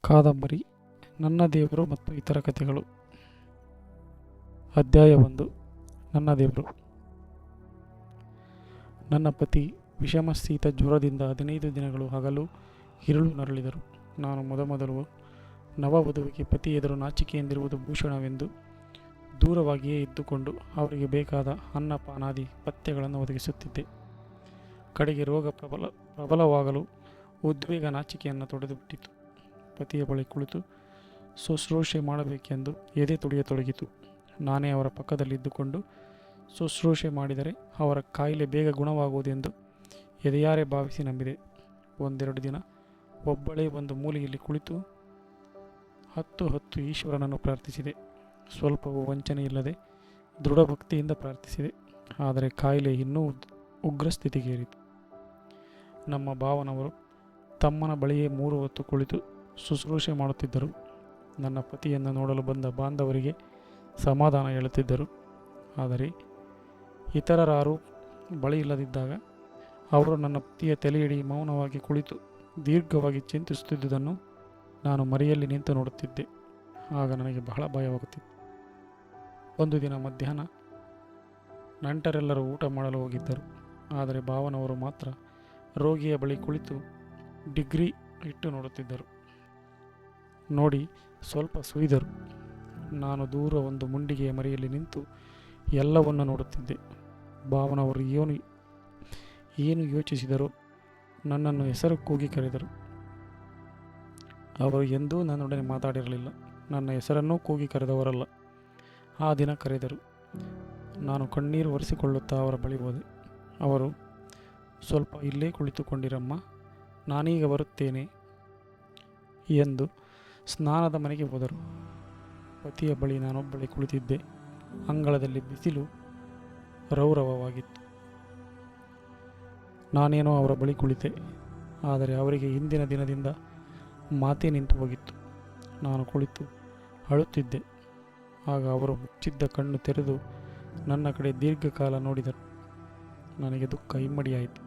ಕಾದಂಬರಿ ನನ್ನ ದೇವರು ಮತ್ತು ಇತರ ಕಥೆಗಳು. ಅಧ್ಯಾಯ 1. ನನ್ನ ದೇವರು. ನನ್ನ ಪತಿ ವಿಷಮಶೀತ ಜ್ವರದಿಂದ 15 ದಿನಗಳು ಹಗಲು ಇರುಳು ನರಳಿದರು. ನಾನು ಮೊದಮೊದಲು ನವವಧುವಿಗೆ ಪತಿ ಎದುರು ನಾಚಿಕೆಯಿಂದಿರುವುದು ಭೂಷಣವೆಂದು ದೂರವಾಗಿಯೇ ಇದ್ದುಕೊಂಡು ಅವರಿಗೆ ಬೇಕಾದ ಅನ್ನ ಪಾನಾದಿ ಪಥ್ಯಗಳನ್ನು ಒದಗಿಸುತ್ತಿದ್ದೆ. ಕಡೆಗೆ ರೋಗ ಪ್ರಬಲವಾಗಲು ಉದ್ವೇಗ ನಾಚಿಕೆಯನ್ನು ತೊಡೆದುಬಿಟ್ಟಿತು. ಪತಿಯ ಬಳಿ ಕುಳಿತು ಶುಶ್ರೂಷೆ ಮಾಡಬೇಕೆಂದು ಎದೆ ತುಡಿಯತೊಡಗಿತು. ನಾನೇ ಅವರ ಪಕ್ಕದಲ್ಲಿದ್ದುಕೊಂಡು ಶುಶ್ರೂಷೆ ಮಾಡಿದರೆ ಅವರ ಕಾಯಿಲೆ ಬೇಗ ಗುಣವಾಗುವುದೆಂದು ಎದೆಯಾರೆ ಭಾವಿಸಿ ನಂಬಿದೆ. ಒಂದೆರಡು ದಿನ ಒಬ್ಬಳೇ ಒಂದು ಮೂಲೆಯಲ್ಲಿ ಕುಳಿತು ಹತ್ತು ಈಶ್ವರನನ್ನು ಪ್ರಾರ್ಥಿಸಿದೆ. ಸ್ವಲ್ಪವೂ ವಂಚನೆ ಇಲ್ಲದೆ ದೃಢಭಕ್ತಿಯಿಂದ ಪ್ರಾರ್ಥಿಸಿದೆ. ಆದರೆ ಕಾಯಿಲೆ ಇನ್ನೂ ಉಗ್ರ ಸ್ಥಿತಿಗೇರಿತು. ನಮ್ಮ ಭಾವನವರು ತಮ್ಮನ ಬಳಿಯೇ 3 ಹೊತ್ತು ಕುಳಿತು ಶುಶ್ರೂಷೆ ಮಾಡುತ್ತಿದ್ದರು. ನನ್ನ ಪತಿಯನ್ನು ನೋಡಲು ಬಂದ ಬಾಂಧವರಿಗೆ ಸಮಾಧಾನ ಹೇಳುತ್ತಿದ್ದರು. ಆದರೆ ಇತರರಾರೂ ಬಳಿ ಇಲ್ಲದಿದ್ದಾಗ ಅವರು ನನ್ನ ಪತಿಯ ತಲೆಯಿಡಿ ಮೌನವಾಗಿ ಕುಳಿತು ದೀರ್ಘವಾಗಿ ಚಿಂತಿಸುತ್ತಿದ್ದುದನ್ನು ನಾನು ಮರೆಯಲ್ಲಿ ನಿಂತು ನೋಡುತ್ತಿದ್ದೆ. ಆಗ ನನಗೆ ಬಹಳ ಭಯವಾಗುತ್ತಿತ್ತು. ಒಂದು ದಿನ ಮಧ್ಯಾಹ್ನ ನೆಂಟರೆಲ್ಲರೂ ಊಟ ಮಾಡಲು ಹೋಗಿದ್ದರು. ಆದರೆ ಭಾವನವರು ಮಾತ್ರ ರೋಗಿಯ ಬಳಿ ಕುಳಿತು ಡಿಗ್ರಿ ಇಟ್ಟು ನೋಡುತ್ತಿದ್ದರು. ನೋಡಿ ಸ್ವಲ್ಪ ಸುಯ್ದರು. ನಾನು ದೂರ ಒಂದು ಮುಂಡಿಗೆಯ ಮರೆಯಲ್ಲಿ ನಿಂತು ಎಲ್ಲವನ್ನು ನೋಡುತ್ತಿದ್ದೆ. ಭಾವನವರು ಏನು ಯೋಚಿಸಿದರೂ ನನ್ನನ್ನು ಹೆಸರು ಕೂಗಿ ಕರೆದರು. ಅವರು ಎಂದೂ ನನ್ನೊಡನೆ ಮಾತಾಡಿರಲಿಲ್ಲ. ನನ್ನ ಹೆಸರನ್ನೂ ಕೂಗಿ ಕರೆದವರಲ್ಲ. ಆ ದಿನ ಕರೆದರು. ನಾನು ಕಣ್ಣೀರು ಒರೆಸಿಕೊಳ್ಳುತ್ತಾ ಅವರ ಬಳಿ ಹೋದೆ. ಅವರು, ಸ್ವಲ್ಪ ಇಲ್ಲೇ ಕುಳಿತುಕೊಂಡಿರಮ್ಮ, ನಾನೀಗ ಬರುತ್ತೇನೆ ಎಂದು ಸ್ನಾನದ ಮನೆಗೆ ಹೋದರು. ಪತಿಯ ಬಳಿ ನಾನೊಬ್ಬಳೇ ಕುಳಿತಿದ್ದೆ. ಅಂಗಳದಲ್ಲಿ ಬಿಸಿಲು ರೌರವವಾಗಿತ್ತು. ನಾನೇನೋ ಅವರ ಬಳಿ ಕುಳಿತೆ. ಆದರೆ ಅವರಿಗೆ ಹಿಂದಿನ ದಿನದಿಂದ ಮಾತೇ ನಿಂತು ಹೋಗಿತ್ತು. ನಾನು ಕುಳಿತು ಅಳುತ್ತಿದ್ದೆ. ಆಗ ಅವರು ಮುಚ್ಚಿದ್ದ ಕಣ್ಣು ತೆರೆದು ನನ್ನ ಕಡೆ ದೀರ್ಘಕಾಲ ನೋಡಿದರು. ನನಗೆ ದುಃಖ ಇಮ್ಮಡಿಯಾಯಿತು.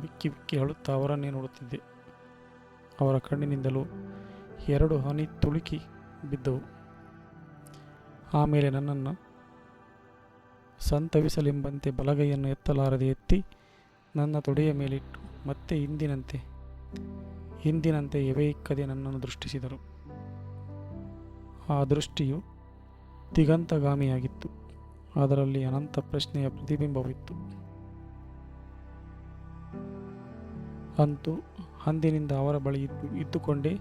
ಬಿಕ್ಕಿ ಬಿಕ್ಕಿ ಅಳುತ್ತಾ ಅವರನ್ನೇ ನೋಡುತ್ತಿದ್ದೆ. ಅವರ ಕಣ್ಣಿನಿಂದಲೂ 2 ಹನಿ ತುಳುಕಿ ಬಿದ್ದವು. ಆಮೇಲೆ ನನ್ನನ್ನು ಸಂತವಿಸಲೆಂಬಂತೆ ಬಲಗೈಯನ್ನು ಎತ್ತಲಾರದೆ ಎತ್ತಿ ನನ್ನ ತೊಡೆಯ ಮೇಲಿಟ್ಟು ಮತ್ತೆ ಹಿಂದಿನಂತೆ ಎವೆಯಿಕ್ಕದೆ ನನ್ನನ್ನು ದೃಷ್ಟಿಸಿದರು. ಆ ದೃಷ್ಟಿಯು ದಿಗಂತಗಾಮಿಯಾಗಿತ್ತು. ಅದರಲ್ಲಿ ಅನಂತ ಪ್ರಶ್ನೆಯ ಪ್ರತಿಬಿಂಬವಿತ್ತು. ಅಂತೂ ಅಂದಿನಿಂದ ಅವರ ಬಳಿ ಇದ್ದುಕೊಂಡೇ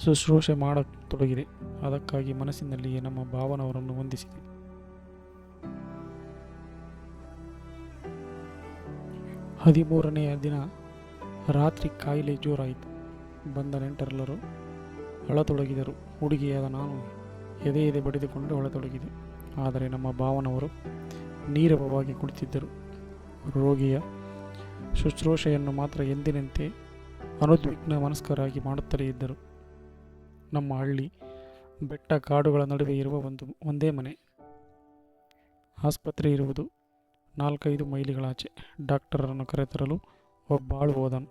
ಶುಶ್ರೂಷೆ ಮಾಡತೊಡಗಿದೆ. ಅದಕ್ಕಾಗಿ ಮನಸ್ಸಿನಲ್ಲಿಯೇ ನಮ್ಮ ಭಾವನವರನ್ನು ವಂದಿಸಿದೆ. ಹದಿಮೂರನೆಯ ದಿನ ರಾತ್ರಿ ಕಾಯಿಲೆ ಜೋರಾಯಿತು. ಬಂದ ನೆಂಟರೆಲ್ಲರೂ ಅಳತೊಡಗಿದರು. ಹುಡುಗಿಯಾದ ನಾನು ಎದೆ ಬಡಿದುಕೊಂಡು ಅಳತೊಡಗಿದೆ. ಆದರೆ ನಮ್ಮ ಭಾವನವರು ನೀರವವಾಗಿ ಕುಳಿತಿದ್ದರು. ರೋಗಿಯ ಶುಶ್ರೂಷೆಯನ್ನು ಮಾತ್ರ ಎಂದಿನಂತೆ ಅನುದ್ವಿಗ್ನ ಮನಸ್ಕರಾಗಿ ಮಾಡುತ್ತಲೇ ಇದ್ದರು. ನಮ್ಮ ಹಳ್ಳಿ ಬೆಟ್ಟ ಕಾಡುಗಳ ನಡುವೆ ಇರುವ ಒಂದೇ ಮನೆ. ಆಸ್ಪತ್ರೆ ಇರುವುದು 4-5 ಮೈಲಿಗಳಾಚೆ. ಡಾಕ್ಟರನ್ನು ಕರೆತರಲು ಒಬ್ಬಾಳು ಹೋದನು.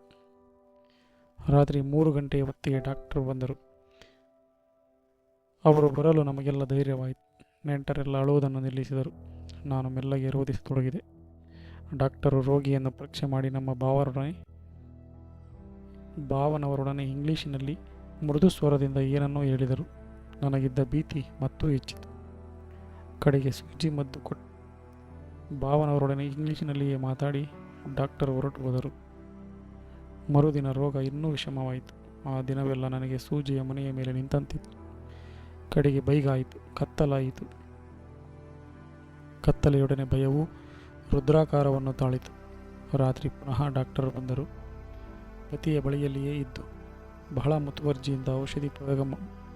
ರಾತ್ರಿ 3 ಗಂಟೆಯ ಹೊತ್ತಿಗೆ ಡಾಕ್ಟರ್ ಬಂದರು. ಅವರು ಬರಲು ನಮಗೆಲ್ಲ ಧೈರ್ಯವಾಯಿತು. ನೆಂಟರೆಲ್ಲ ಅಳುವುದನ್ನು ನಿಲ್ಲಿಸಿದರು. ನಾನು ಮೆಲ್ಲಗೆ ರೋಧಿಸತೊಡಗಿದೆ. ಡಾಕ್ಟರು ರೋಗಿಯನ್ನು ಪರೀಕ್ಷೆ ಮಾಡಿ ನಮ್ಮ ಭಾವನವರೊಡನೆ ಇಂಗ್ಲೀಷಿನಲ್ಲಿ ಮೃದು ಸ್ವರದಿಂದ ಏನನ್ನೋ ಹೇಳಿದರು. ನನಗಿದ್ದ ಭೀತಿ ಮತ್ತೂ ಹೆಚ್ಚಿತು. ಕಡೆಗೆ ಸೂಜಿ ಮದ್ದು ಕೊಟ್ಟು ಭಾವನವರೊಡನೆ ಇಂಗ್ಲೀಷಿನಲ್ಲಿಯೇ ಮಾತಾಡಿ ಡಾಕ್ಟರ್ ಹೊರಟು ಹೋದರು. ಮರುದಿನ ರೋಗ ಇನ್ನೂ ವಿಷಮವಾಯಿತು. ಆ ದಿನವೆಲ್ಲ ನನಗೆ ಸೂಜಿಯ ಮನೆಯ ಮೇಲೆ ನಿಂತಂತಿತ್ತು. ಕಡೆಗೆ ಬೈಗಾಯಿತು, ಕತ್ತಲಾಯಿತು. ಕತ್ತಲೆಯೊಡನೆ ಭಯವೂ ರುದ್ರಾಕಾರವನ್ನು ತಾಳಿತು. ರಾತ್ರಿ ಪುನಃ ಡಾಕ್ಟರ್ ಬಂದರು. ಪತಿಯ ಬಳಿಯಲ್ಲಿಯೇ ಇದ್ದು ಬಹಳ ಮುತುವರ್ಜಿಯಿಂದ ಔಷಧಿ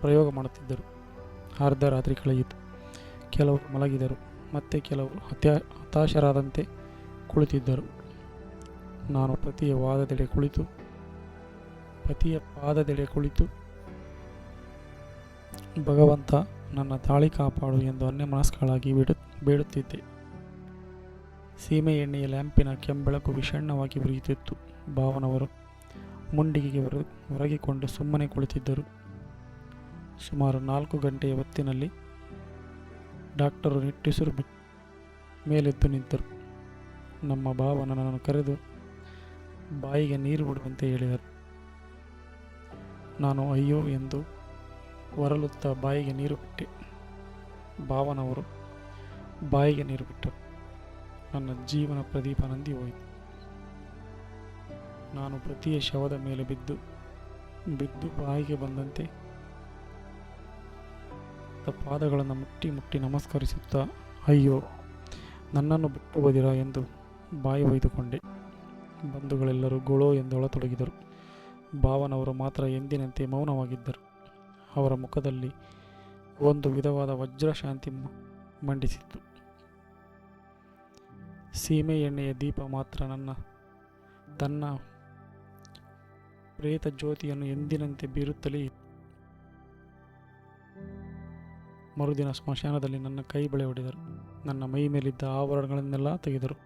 ಪ್ರಯೋಗ ಮಾಡುತ್ತಿದ್ದರು. ಅರ್ಧ ರಾತ್ರಿ ಕಳೆಯಿತು. ಕೆಲವರು ಮಲಗಿದರು. ಮತ್ತೆ ಕೆಲವರು ಹತಾಶರಾದಂತೆ ಕುಳಿತಿದ್ದರು. ನಾನು ಪತಿಯ ಪಾದದೆಡೆ ಕುಳಿತು ಭಗವಂತ ನನ್ನ ತಾಳಿ ಕಾಪಾಡು ಎಂದು ಅನ್ಯಮನಸ್ಕಳಾಗಿ ಬೇಡುತ್ತಿದ್ದೆ. ಸೀಮೆ ಎಣ್ಣೆಯ ಲ್ಯಾಂಪಿನ ಕೆಂಬೆಳಕು ವಿಷಣ್ಣವಾಗಿ ಉರಿಯುತ್ತಿತ್ತು. ಭಾವನವರು ಮುಂಡಿಗೆಗೆ ಒರಗಿಕೊಂಡು ಸುಮ್ಮನೆ ಕುಳಿತಿದ್ದರು. ಸುಮಾರು 4 ಗಂಟೆಯ ಹೊತ್ತಿನಲ್ಲಿ ಡಾಕ್ಟರು ನಿಟ್ಟುಸಿರು ಮೇಲೆದ್ದು ನಿಂತರು. ನಮ್ಮ ಭಾವ ನನ್ನನ್ನು ಕರೆದು ಬಾಯಿಗೆ ನೀರು ಬಿಡುವಂತೆ ಹೇಳಿದರು. ನಾನು ಅಯ್ಯೋ ಎಂದು ಹೊರಳುತ್ತಾ ಬಾಯಿಗೆ ನೀರು ಬಿಟ್ಟೆ. ಭಾವನವರು ಬಾಯಿಗೆ ನೀರು ಬಿಟ್ಟರು. ನನ್ನ ಜೀವನ ಪ್ರದೀಪ ನಂದಿ ಹೋಯಿತು. ನಾನು ಪ್ರತಿಯ ಶವದ ಮೇಲೆ ಬಿದ್ದು ಬಾಯಿಗೆ ಬಂದಂತೆ ಪಾದಗಳನ್ನು ಮುಟ್ಟಿ ಮುಟ್ಟಿ ನಮಸ್ಕರಿಸುತ್ತಾ ಅಯ್ಯೋ ನನ್ನನ್ನು ಬಿಟ್ಟು ಹೋದಿರಾ ಎಂದು ಬಾಯಿ ಒಯ್ದುಕೊಂಡೆ. ಬಂಧುಗಳೆಲ್ಲರೂ ಗೊಳೋ ಎಂದು ಅಳತೊಡಗಿದರು. ಭಾವನವರು ಮಾತ್ರ ಎಂದಿನಂತೆ ಮೌನವಾಗಿದ್ದರು. ಅವರ ಮುಖದಲ್ಲಿ ಒಂದು ವಿಧವಾದ ವಜ್ರಶಾಂತಿ ಮಂಡಿಸಿತ್ತು. ಸೀಮೆ ಎಣ್ಣೆಯ ದೀಪ ಮಾತ್ರ ತನ್ನ ಪ್ರೇತ ಜ್ಯೋತಿಯನ್ನು ಎಂದಿನಂತೆ ಬೀರುತ್ತಲೇ ಇತ್ತು. ಮರುದಿನ ಸ್ಮಶಾನದಲ್ಲಿ ನನ್ನ ಕೈ ಬಳೆ ಹೊಡೆದರು. ನನ್ನ ಮೈ ಮೇಲಿದ್ದ ಆಭರಣಗಳನ್ನೆಲ್ಲ ತೆಗೆದರು.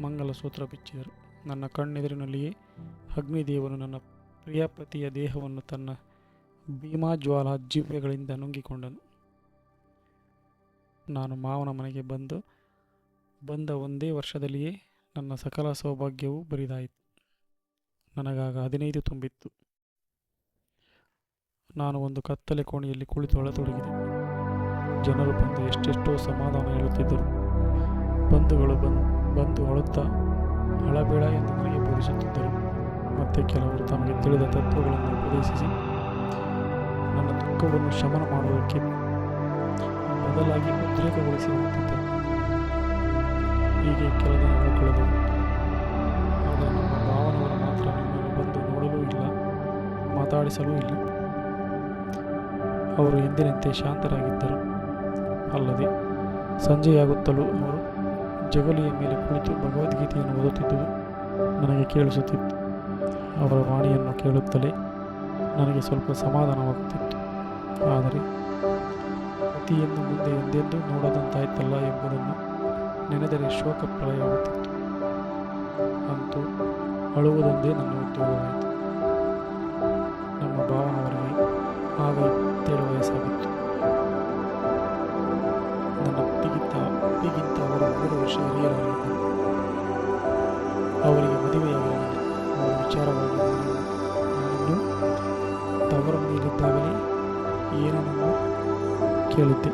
ಮಂಗಲಸೂತ್ರ ಬಿಚ್ಚಿದರು. ನನ್ನ ಕಣ್ಣೆದುರಿನಲ್ಲಿಯೇ ಅಗ್ನಿದೇವನು ನನ್ನ ಪ್ರಿಯಪತಿಯ ದೇಹವನ್ನು ತನ್ನ ಭೀಮಾಜ್ವಾಲ ಜಿವ್ವೆಗಳಿಂದ ನುಂಗಿಕೊಂಡನು. ನಾನು ಮಾವನ ಮನೆಗೆ ಬಂದ ಒಂದೇ ವರ್ಷದಲ್ಲಿಯೇ ನನ್ನ ಸಕಲ ಸೌಭಾಗ್ಯವೂ ಬರಿದಾಯಿತು. ನನಗಾಗ 15 ತುಂಬಿತ್ತು. ನಾನು ಒಂದು ಕತ್ತಲೆ ಕೋಣೆಯಲ್ಲಿ ಕುಳಿತು ಅಳತೊಡಗಿದೆ. ಜನರು ಬಂದು ಎಷ್ಟೆಷ್ಟೋ ಸಮಾಧಾನ ಹೇಳುತ್ತಿದ್ದರು. ಬಂಧುಗಳು ಬಂದು ಅಳುತ್ತಾ ಅಳಬೇಡ ಎಂದು ನನಗೆ ಬೋಧಿಸುತ್ತಿದ್ದರು. ಮತ್ತೆ ಕೆಲವರು ತಮಗೆ ತಿಳಿದ ತತ್ವಗಳನ್ನು ಉಪದೇಶಿಸಿ ನನ್ನ ದುಃಖವನ್ನು ಶಮನ ಮಾಡುವುದಕ್ಕೆ ಬದಲಾಗಿ ಉದ್ರೇಕಗೊಳಿಸಿ ಹೋಗುತ್ತಿದ್ದರು. ಹೀಗೆ ಕೆಲ ದಿನಗಳು ಕಳೆದವು. ಆದರೆ ನಮ್ಮ ಭಾವನವರು ಮಾತ್ರ ನನ್ನನ್ನು ಬಂದು ನೋಡಲೂ ಇಲ್ಲ, ಮಾತಾಡಿಸಲೂ ಇಲ್ಲ. ಅವರು ಎಂದಿನಂತೆ ಶಾಂತರಾಗಿದ್ದರು. ಅಲ್ಲದೆ ಸಂಜೆಯಾಗುತ್ತಲೂ ಅವರು ಜಗಲಿಯ ಮೇಲೆ ಕುಳಿತು ಭಗವದ್ಗೀತೆಯನ್ನು ಓದುತ್ತಿದ್ದುದು ನನಗೆ ಕೇಳಿಸುತ್ತಿತ್ತು. ಅವರ ವಾಣಿಯನ್ನು ಕೇಳುತ್ತಲೇ ನನಗೆ ಸ್ವಲ್ಪ ಸಮಾಧಾನವಾಗುತ್ತಿತ್ತು. ಆದರೆ ಪತಿಯನ್ನು ಮುಂದೆ ಎಂದೆಂದೂ ನೋಡದಂತಾಯ್ತಲ್ಲ ಎಂಬುದನ್ನು ನೆನೆದರೆ ಶೋಕಪ್ರಾಯವಾಗುತ್ತಿತ್ತು. ಅಂತೂ ಅಳುವುದೊಂದೇ ನನ್ನ ಉದ್ಯೋಗವಾಯಿತು. ನಮ್ಮ ಭಾವನವರಿಗೆ ಆಗ 27 ವಯಸ್ಸಾಗಿತ್ತು. ನನ್ನ ಪತಿಗಿಂತ ಅವರು 3 ವರ್ಷ ಹಿರಿಯರಾಗಿದ್ದರು. ಅವರಿಗೆ ಮದುವೆಯಾಗಲಿಲ್ಲ. ಅವರ ವಿಚಾರವಾಗಿ ನಾನಿನ್ನೂ ತವರ ಮನೆಯಲ್ಲಿದ್ದಾಗಲೇ ಏನೇನನ್ನೋ ಕೇಳಿದ್ದೆ.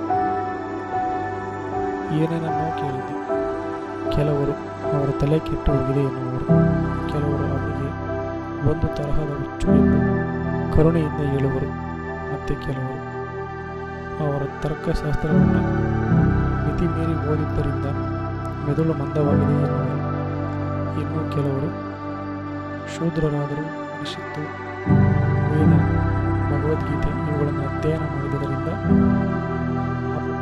ಕೆಲವರು ಅವರ ತಲೆ ಕೆಟ್ಟು ಹೋಗಿದೆ ಎನ್ನುವರು. ಕೆಲವರು ಅವರಿಗೆ ಒಂದು ತರಹದ ಹುಚ್ಚು ಎಂದು ಕರುಣೆಯಿಂದ ಹೇಳುವರು. ಮತ್ತೆ ಕೆಲವರು ಅವರ ತರ್ಕಶಾಸ್ತ್ರವನ್ನು ಮಿತಿ ಮೀರಿ ಓದಿದ್ದರಿಂದ ಮೆದುಳು ಮಂದವಾಗಿದೆ ಎನ್ನುವರು. ಇನ್ನು ಕೆಲವರು ಶೂದ್ರರಾದರೂ ಉಪನಿಷತ್ತು, ವೇದ, ಭಗವದ್ಗೀತೆ ಇವುಗಳನ್ನು ಅಧ್ಯಯನ ಮಾಡಿದುದರಿಂದ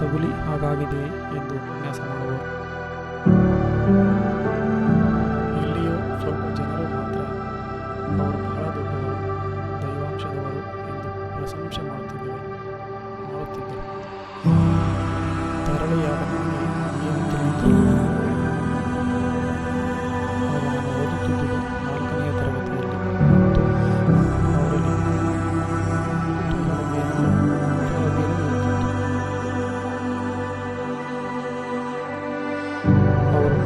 ತಗುಲಿ ಹಾಗಾಗಿದೆ ಎಂದು ಉಪನ್ಯಾಸ ಮಾಡುವರು. ಇಲ್ಲಿಯೂ ಸ್ವಲ್ಪ ಜನರು ಮಾತ್ರ ಅವರು ಬಹಳ ದೊಡ್ಡವರು, ದೈವಾಂಶದವರು ಎಂದು ಪ್ರಶಂಸೆ ಮಾಡುತ್ತಿದ್ದರು. ತರಳೆಯಾದ ನನಗೆ ಏನು ತಿಳಿಯುತ್ತಿಲ್ಲ. ಅವರನ್ನು ಓದುತ್ತಿದ್ದುದು 4ನೇ ತರಗತಿಯಲ್ಲಿ. ಮತ್ತು ಅವರಲ್ಲಿ ಅವರು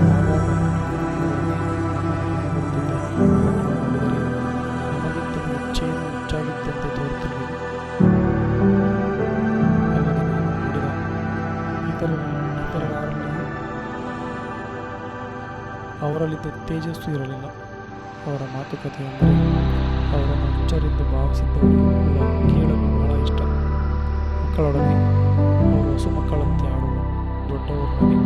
ನಮಗಿಂತ ಹೆಚ್ಚೇನು ಹೆಚ್ಚಾಗಿದ್ದಂತೆ ತೋರುತ್ತಿರುವುದು. ಅಲ್ಲದೆ ನಾನು ನೋಡಿದ ಇತರರಲ್ಲಿಯೂ ಅವರಲ್ಲಿದ್ದ ತೇಜಸ್ಸು ಇರಲಿಲ್ಲ. ಅವರ ಮಾತುಕತೆ ಎಂದರೆ ಅವರನ್ನು ಹುಚ್ಚರೆಂದು ಭಾವಿಸಿದ್ದವರಿಗೂ ಕೂಡ ಕೇಳಲು ಬಹಳ ಇಷ್ಟ. ಮಕ್ಕಳೊಡನೆ ಅವರು ಹಸು ಮಕ್ಕಳಂತೆ ಆಡುವ ದೊಡ್ಡವರೊಡನೆ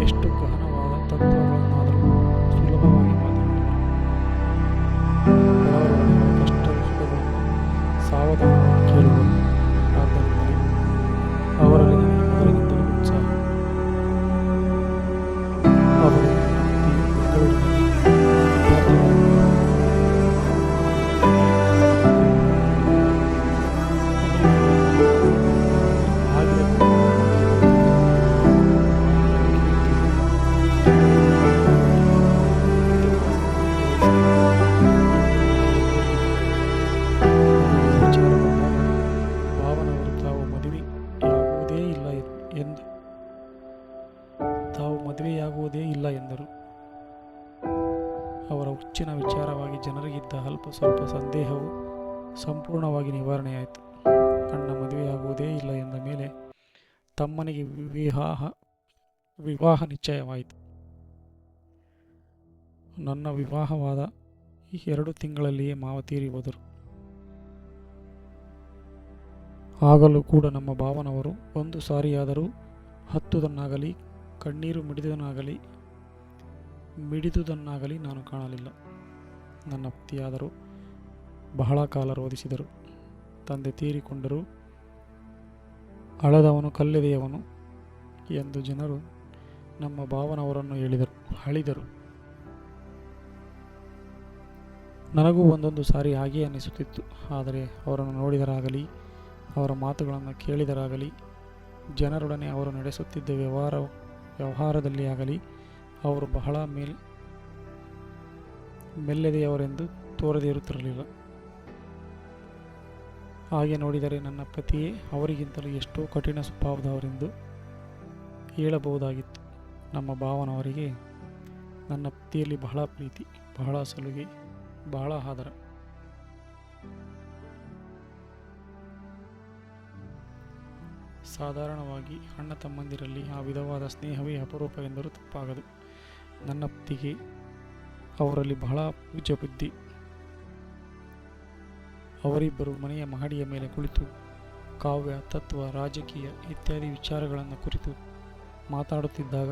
ಎಷ್ಟು ಗಹನವಾದ ತತ್ವಗಳನ್ನಾದರೂ ಸುಲಭವಾಗಿ ಮಾತನಾಡುವರು. ಬಡವರೊಡನೆ ಅವರ ಕಷ್ಟ ಸುಖಗಳನ್ನು ಸಾವಧಾನವಾಗಿ ಕೇಳುವರು. ಆದ್ದರಿಂದಲೇ ಅವರಲ್ಲಿ ನನಗೆ ಮೊದಲಿನಿಂದಲೂ ಉತ್ಸಾಹ. ಅವರು ಬೆಂಗಳೂರಿನಲ್ಲಿ ಮುಚ್ಚಿನ ವಿಚಾರವಾಗಿ ಜನರಿಗಿದ್ದ ಅಲ್ಪ ಸ್ವಲ್ಪ ಸಂದೇಹವು ಸಂಪೂರ್ಣವಾಗಿ ನಿವಾರಣೆಯಾಯಿತು. ಅಣ್ಣ ಮದುವೆಯಾಗುವುದೇ ಇಲ್ಲ ಎಂದ ಮೇಲೆ ತಮ್ಮನಿಗೆ ವಿವಾಹ ನಿಶ್ಚಯವಾಯಿತು. ನನ್ನ ವಿವಾಹವಾದ ಈ 2 ತಿಂಗಳಲ್ಲಿಯೇ ಮಾವ ತೀರಿ ಹೋದರು. ಆಗಲೂ ಕೂಡ ನಮ್ಮ ಭಾವನವರು ಒಂದು ಸಾರಿಯಾದರೂ ಹತ್ತುದನ್ನಾಗಲಿ ಕಣ್ಣೀರು ಮಿಡಿದುದನ್ನಾಗಲಿ ನಾನು ಕಾಣಲಿಲ್ಲ. ನನ್ನ ಪತಿಯಾದರೂ ಬಹಳ ಕಾಲ ರೋಧಿಸಿದರು. ತಂದೆ ತೀರಿಕೊಂಡರೂ ಅಳದವನು ಕಲ್ಲೆದೆಯವನು ಎಂದು ಜನರು ನಮ್ಮ ಭಾವನವರನ್ನು ಹಳಿದರು. ನನಗೂ ಒಂದೊಂದು ಸಾರಿ ಹಾಗೆಯೇ ಅನ್ನಿಸುತ್ತಿತ್ತು. ಆದರೆ ಅವರನ್ನು ನೋಡಿದರಾಗಲಿ ಅವರ ಮಾತುಗಳನ್ನು ಕೇಳಿದರಾಗಲಿ ಜನರೊಡನೆ ಅವರು ನಡೆಸುತ್ತಿದ್ದ ವ್ಯವಹಾರದಲ್ಲಿ ಆಗಲಿ ಅವರು ಬಹಳ ಮೆಲ್ಲೆದೆಯವರೆಂದು ತೋರದೇ ಇರುತ್ತಿರಲಿಲ್ಲ. ಹಾಗೆ ನೋಡಿದರೆ ನನ್ನ ಪತಿಯೇ ಅವರಿಗಿಂತಲೂ ಎಷ್ಟೋ ಕಠಿಣ ಸ್ವಭಾವದವರೆಂದು ಹೇಳಬಹುದಾಗಿತ್ತು. ನಮ್ಮ ಭಾವನವರಿಗೆ ನನ್ನ ಪತಿಯಲ್ಲಿ ಬಹಳ ಪ್ರೀತಿ, ಬಹಳ ಸಲುಗೆ, ಬಹಳ ಆದರ. ಸಾಧಾರಣವಾಗಿ ಅಣ್ಣ ತಮ್ಮಂದಿರಲ್ಲಿ ಆ ವಿಧವಾದ ಸ್ನೇಹವೇ ಅಪರೂಪ ಎಂದರೂ ತಪ್ಪಾಗದು. ನನ್ನ ಪತಿಗೆ ಅವರಲ್ಲಿ ಬಹಳ ಪೂಜ್ಯ ಬುದ್ಧಿ. ಅವರಿಬ್ಬರು ಮನೆಯ ಮಹಡಿಯ ಮೇಲೆ ಕುಳಿತು ಕಾವ್ಯ, ತತ್ವ, ರಾಜಕೀಯ ಇತ್ಯಾದಿ ವಿಚಾರಗಳನ್ನು ಕುರಿತು ಮಾತಾಡುತ್ತಿದ್ದಾಗ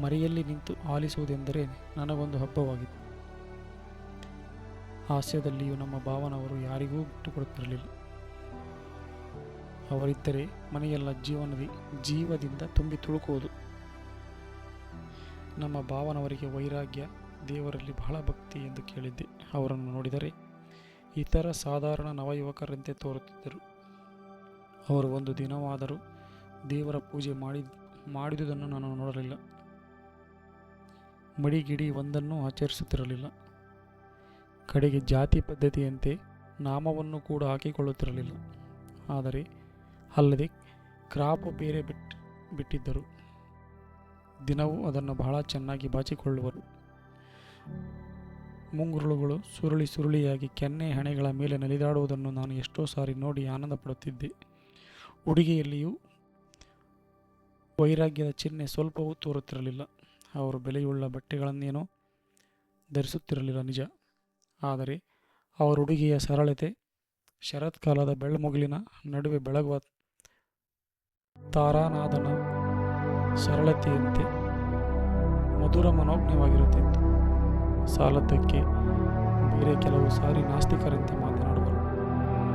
ಮರೆಯಲ್ಲಿ ನಿಂತು ಆಲಿಸುವುದೆಂದರೆ ನನಗೊಂದು ಹಬ್ಬವಾಗಿತ್ತು. ಹಾಸ್ಯದಲ್ಲಿಯೂ ನಮ್ಮ ಭಾವನವರು ಯಾರಿಗೂ ಬಿಟ್ಟುಕೊಡುತ್ತಿರಲಿಲ್ಲ. ಅವರಿದ್ದರೆ ಮನೆಯೆಲ್ಲ ಜೀವದಿಂದ ತುಂಬಿ ತುಳುಕುವುದು. ನಮ್ಮ ಭಾವನವರಿಗೆ ವೈರಾಗ್ಯ, ದೇವರಲ್ಲಿ ಬಹಳ ಭಕ್ತಿ ಎಂದು ಕೇಳಿದ್ದೆ. ಅವರನ್ನು ನೋಡಿದರೆ ಇತರ ಸಾಧಾರಣ ನವಯುವಕರಂತೆ ತೋರುತ್ತಿದ್ದರು. ಅವರು ಒಂದು ದಿನವಾದರೂ ದೇವರ ಪೂಜೆ ಮಾಡಿದುದನ್ನು ನಾನು ನೋಡಲಿಲ್ಲ. ಮಡಿಗಿಡಿ ಒಂದನ್ನು ಆಚರಿಸುತ್ತಿರಲಿಲ್ಲ. ಕಡೆಗೆ ಜಾತಿ ಪದ್ಧತಿಯಂತೆ ನಾಮವನ್ನು ಕೂಡ ಹಾಕಿಕೊಳ್ಳುತ್ತಿರಲಿಲ್ಲ. ಅಲ್ಲದೆ ಕ್ರಾಪು ಬೇರೆ ಬಿಟ್ಟಿದ್ದರು. ದಿನವೂ ಅದನ್ನು ಬಹಳ ಚೆನ್ನಾಗಿ ಬಾಚಿಕೊಳ್ಳುವರು. ಮುಂಗುರುಳುಗಳು ಸುರುಳಿಯಾಗಿ ಕೆನ್ನೆ ಹಣೆಗಳ ಮೇಲೆ ನಲಿದಾಡುವುದನ್ನು ನಾನು ಎಷ್ಟೋ ಸಾರಿ ನೋಡಿ ಆನಂದ ಪಡುತ್ತಿದ್ದೆ. ಉಡುಗೆಯಲ್ಲಿಯೂ ವೈರಾಗ್ಯದ ಚಿಹ್ನೆ ಸ್ವಲ್ಪವೂ ತೋರುತ್ತಿರಲಿಲ್ಲ. ಅವರು ಬೆಲೆಯುಳ್ಳ ಬಟ್ಟೆಗಳನ್ನೇನೋ ಧರಿಸುತ್ತಿರಲಿಲ್ಲ ನಿಜ. ಆದರೆ ಅವರ ಉಡುಗೆಯ ಸರಳತೆ ಶರತ್ಕಾಲದ ಬೆಳ್ಳಮುಗಿಲಿನ ನಡುವೆ ಬೆಳಗುವ ತಾರಾನಾದನ ಸರಳತೆಯಂತೆ ಮಧುರ ಮನೋಜ್ಞವಾಗಿರುತ್ತಿತ್ತು. ಸಾಲದ್ದಕ್ಕೆ ಬೇರೆ ಕೆಲವು ಸಾರಿ ನಾಸ್ತಿಕರಂತೆ ಮಾತನಾಡುವರು.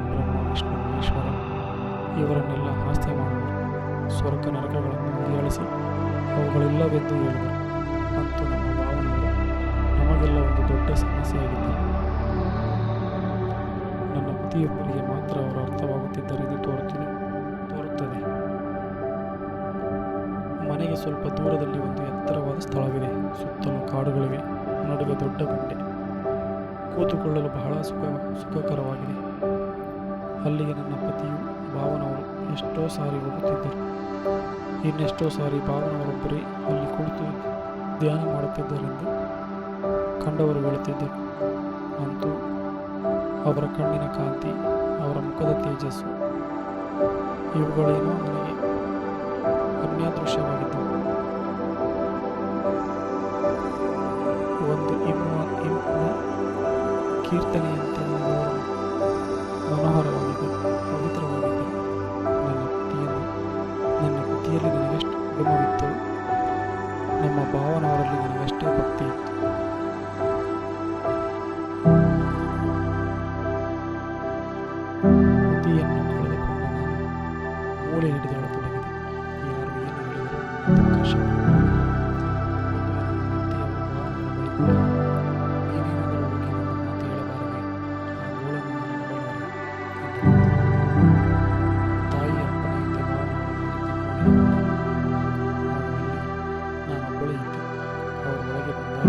ಬ್ರಹ್ಮ, ವಿಷ್ಣು, ಈಶ್ವರ ಇವರನ್ನೆಲ್ಲ ಹಾಸ್ಯ ಮಾಡುವರು. ಸ್ವರ್ಗ ನರಕಗಳನ್ನು ಹೀಯಾಳಿಸಿ ಅವುಗಳಿಲ್ಲವೆಂದು ಹೇಳಿದರು. ಅಂತೂ ನಮ್ಮ ಭಾವನೆಗಳು ನಮಗೆಲ್ಲ ಒಂದು ದೊಡ್ಡ ಸಮಸ್ಯೆಯಾಗಿದ್ದರು. ನನ್ನ ಪತಿಯೊಬ್ಬರಿಗೆ ಮಾತ್ರ ಅವರು ಅರ್ಥವಾಗುತ್ತಿದ್ದರೆಂದು ತೋರುತ್ತದೆ. ಮನೆಗೆ ಸ್ವಲ್ಪ ದೂರದಲ್ಲಿ ಒಂದು ಎತ್ತರವಾದ ಸ್ಥಳವಿದೆ. ಸುತ್ತಲೂ ಕಾಡುಗಳಿವೆ. ನಡುವೆ ದೊಡ್ಡ ಬಂಡೆ. ಕೂತುಕೊಳ್ಳಲು ಬಹಳ ಸುಖಕರವಾಗಿದೆ. ಅಲ್ಲಿಗೆ ನನ್ನ ಪತಿಯು ಭಾವನವರು ಎಷ್ಟೋ ಸಾರಿ ಹೋಗುತ್ತಿದ್ದರು. ಇನ್ನೆಷ್ಟೋ ಸಾರಿ ಭಾವನವರೊಬ್ಬರೇ ಅಲ್ಲಿ ಕುಳಿತು ಧ್ಯಾನ ಮಾಡುತ್ತಿದ್ದರೆಂದು ಕಂಡವರು ಹೇಳುತ್ತಿದ್ದರು. ಅಂತೂ ಅವರ ಕಣ್ಣಿನ ಕಾಂತಿ, ಅವರ ಮುಖದ ತೇಜಸ್ಸು ಇವುಗಳೇನೋ ನನಗೆ ಅನ್ಯಾದೃಶ್ಯವಾಗಿದ್ದವು. ಒಂದು ಇಂಪಿನ ಕೀರ್ತನೆಯಂತೆ ಮನೋಹರವಾಗಿದ್ದರು, ಪವಿತ್ರವಾಗಿದ್ದರು. ನನ್ನ ಪತಿಯಲ್ಲಿ ನನಗೆಷ್ಟು ಪ್ರೇಮವಿತ್ತು, ನಮ್ಮ ಭಾವನವರಲ್ಲಿ ನನಗಷ್ಟೇ ಭಕ್ತಿ ಇತ್ತು. ಪತಿಯನ್ನು ಕಳೆದುಕೊಂಡು ನಾನು ಮೂಲೆ ಹಿಡಿದೊಳತೊಡಗಿದೆ. ಯಾರು ಏನು ಹೇಳಿದರೂ ದುಃಖ ಏನೇನಾದರೂ ಹೋಗಿ ಒಂದು ಮಾತು ಹೇಳಬಾರದೆ, ಆ ಗೋಳನ್ನು ನೋಡಬಾರದೆ. ತಾಯಿ ಅಪ್ಪಣೆಯಂತೆ ಭಾವನವರನ್ನು ನಾನೊಬ್ಬಳೇ ಇದ್ದೆ. ಅವರು ಒಳಗೆ ಬಂದಾಗ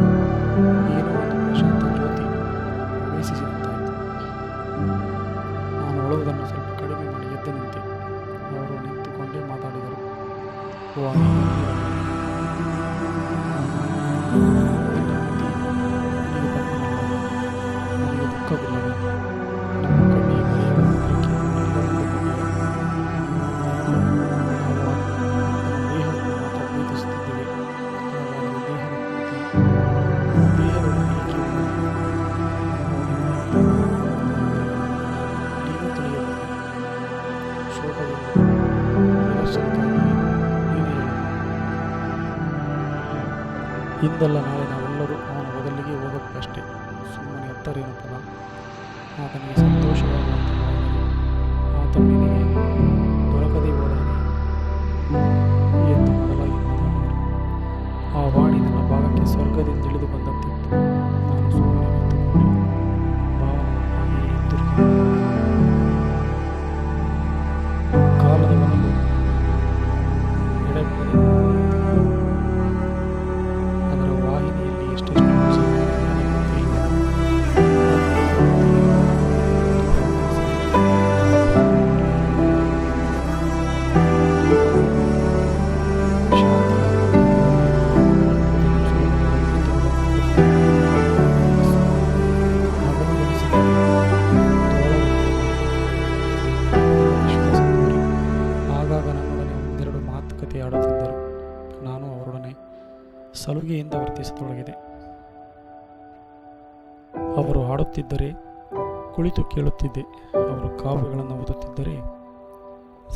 ಏನೋ ಒಂದು ಪ್ರಶಾಂತ ಜ್ಯೋತಿ ಪ್ರವೇಶಿಸಿದಂತಾಯಿತು. ನಾನು ಅಳುವುದನ್ನು ಸ್ವಲ್ಪ ಕಡಿಮೆ ಮಾಡಿ ಎದ್ದು ನಿಂತೆ. ಅವರು ನಿಂತುಕೊಂಡೇ ಮಾತಾಡಿದರು. ಇಂದಲ್ಲ ನಾಳೆ ನಾವೆಲ್ಲರೂ ಅವನ ಬದಲಿಗೆ ಹೋಗಬೇಕಷ್ಟೇ. ಸುಮ್ಮನೆ ಹತ್ತರೇನು ಫಲ? ಆತನಿಗೆ ಸಂತೋಷವಾಗುವಂತೆ ಮಾಡಿದರೆ ಆತನು ನಿನಗೆ ದೊರಕದೇ ಹೋದಾನೆ ಎಂದು ಮೊದಲಾಗಿ ಮಾತನಾಡಿದರು. ಆ ವಾಣಿ ನನ್ನ ಭಾಗಕ್ಕೆ ಸ್ವರ್ಗದಿಂದ ಇಳಿದು ಬಂದಂತಿತ್ತು. ನಾನು ಸುಮ್ಮನೆ ನಿಂತುಕೊಂಡೆ. ಭಾವನವು ಹಾಗೆಯೇ ಹಿಂತಿರುಗಿ ಕಾಲದ ಬದಲು ಎಡಬಿಡದೆ ಅದರ ವಾಹಿನಿಯಲ್ಲಿ ಎಷ್ಟೆಷ್ಟು ವಿಷಯಗಳು ನನಗೆ ಗೊತ್ತಿಲ್ಲ. ಆಗಾಗ ನನ್ನೊಡನೆ ಒಂದೆರಡು ಮಾತುಕತೆ ಆಡುತ್ತಿದ್ದರು. ನಾನು ಅವರೊಡನೆ ಸಲುಗೆಯಿಂದ ವರ್ತಿಸತೊಡಗಿದೆ. ಅವರು ಹಾಡುತ್ತಿದ್ದರೆ ಕುಳಿತು ಕೇಳುತ್ತಿದ್ದೆ. ಅವರು ಕಾವ್ಯಗಳನ್ನು ಓದುತ್ತಿದ್ದರೆ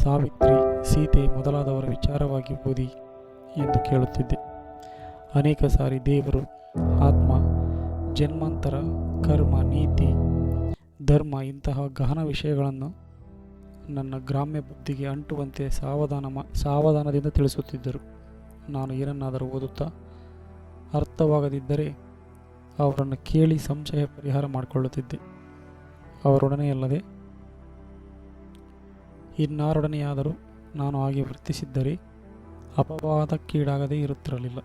ಸಾವಿತ್ರಿ, ಸೀತೆ ಮೊದಲಾದವರ ವಿಚಾರವಾಗಿ ಓದಿ ಎಂದು ಕೇಳುತ್ತಿದ್ದೆ. ಅನೇಕ ಸಾರಿ ದೇವರು, ಆತ್ಮ, ಜನ್ಮಾಂತರ, ಕರ್ಮ, ನೀತಿ, ಧರ್ಮ ಇಂತಹ ಗಹನ ವಿಷಯಗಳನ್ನು ನನ್ನ ಗ್ರಾಮ್ಯ ಬುದ್ಧಿಗೆ ಅಂಟುವಂತೆ ಸಾವಧಾನದಿಂದ ತಿಳಿಸುತ್ತಿದ್ದರು. ನಾನು ಏನನ್ನಾದರೂ ಓದುತ್ತಾ ಅರ್ಥವಾಗದಿದ್ದರೆ ಅವರನ್ನು ಕೇಳಿ ಸಂಶಯ ಪರಿಹಾರ ಮಾಡಿಕೊಳ್ಳುತ್ತಿದ್ದೆ. ಅವರೊಡನೆ ಅಲ್ಲದೆ ಇನ್ನಾರೊಡನೆಯಾದರೂ ನಾನು ಹಾಗೆ ವರ್ತಿಸಿದ್ದರೆ ಅಪವಾದಕ್ಕೀಡಾಗದೇ ಇರುತ್ತಿರಲಿಲ್ಲ.